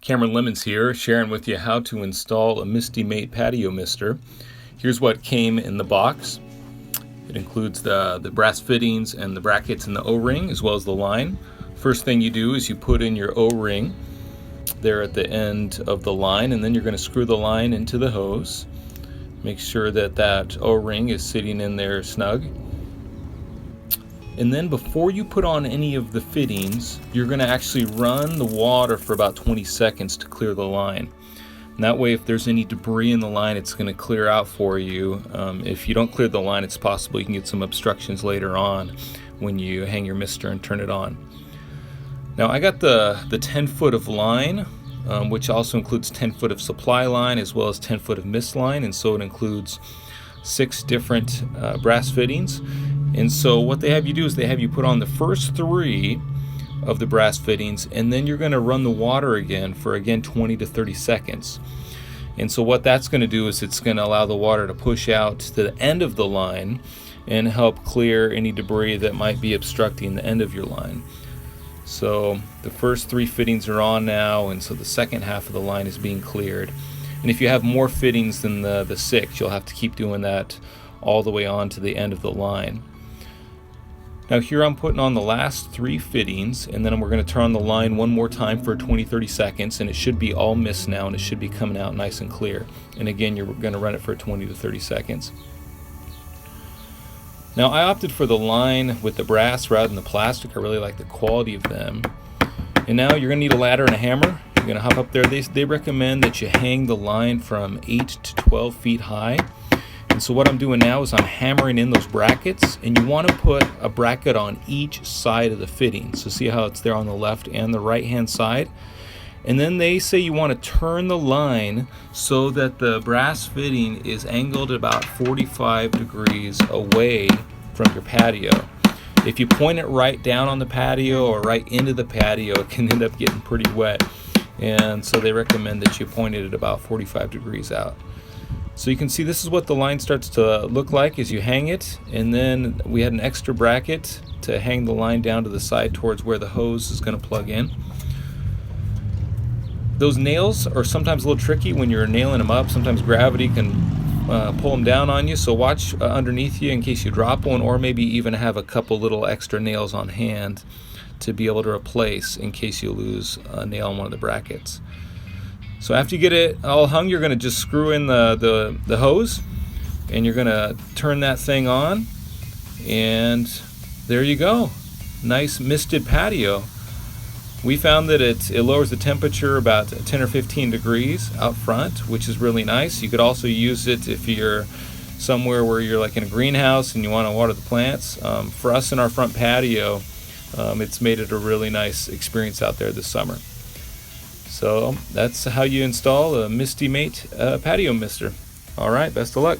Cameron Lemons here, sharing with you how to install a Misty Mate patio mister. Here's what came in the box. It includes the brass fittings and the brackets and the O-ring, as well as the line. First thing you do is you put in your O-ring there at the end of the line, and then you're going to screw the line into the hose. Make sure that O-ring is sitting in there snug. And then before you put on any of the fittings, you're going to actually run the water for about 20 seconds to clear the line. And that way, if there's any debris in the line, it's going to clear out for you. If you don't clear the line, it's possible you can get some obstructions later on when you hang your mister and turn it on. Now, I got the 10 foot of line, which also includes 10 foot of supply line as well as 10 foot of mist line, and so it includes 6 different brass fittings. And so what they have you do is they have you put on the first 3 of the brass fittings, and then you're going to run the water again for 20 to 30 seconds. And so what that's going to do is it's going to allow the water to push out to the end of the line and help clear any debris that might be obstructing the end of your line. So the first 3 fittings are on now, and so the second half of the line is being cleared. And if you have more fittings than the 6, you'll have to keep doing that all the way on to the end of the line. Now here I'm putting on the last 3 fittings, and then we're going to turn on the line one more time for 20-30 seconds, and it should be all mist now, and it should be coming out nice and clear. And again, you're going to run it for 20 to 30 seconds. Now I opted for the line with the brass rather than the plastic. I really like the quality of them. And now you're going to need a ladder and a hammer. You're going to hop up there. They recommend that you hang the line from 8 to 12 feet high. And so what I'm doing now is I'm hammering in those brackets, and you want to put a bracket on each side of the fitting. So see how it's there on the left and the right hand side? And then they say you want to turn the line so that the brass fitting is angled about 45 degrees away from your patio. If you point it right down on the patio or right into the patio, it can end up getting pretty wet. And so they recommend that you point it at about 45 degrees out. So you can see this is what the line starts to look like as you hang it, and then we had an extra bracket to hang the line down to the side towards where the hose is going to plug in. Those nails are sometimes a little tricky when you're nailing them up. Sometimes gravity can pull them down on you, so watch underneath you in case you drop one, or maybe even have a couple little extra nails on hand to be able to replace in case you lose a nail on one of the brackets. So after you get it all hung, you're going to just screw in the hose, and you're going to turn that thing on, and there you go. Nice misted patio. We found that it lowers the temperature about 10 or 15 degrees out front, which is really nice. You could also use it if you're somewhere where you're like in a greenhouse and you want to water the plants. For us in our front patio, it's made it a really nice experience out there this summer. So that's how you install a Misty Mate patio mister. All right, best of luck.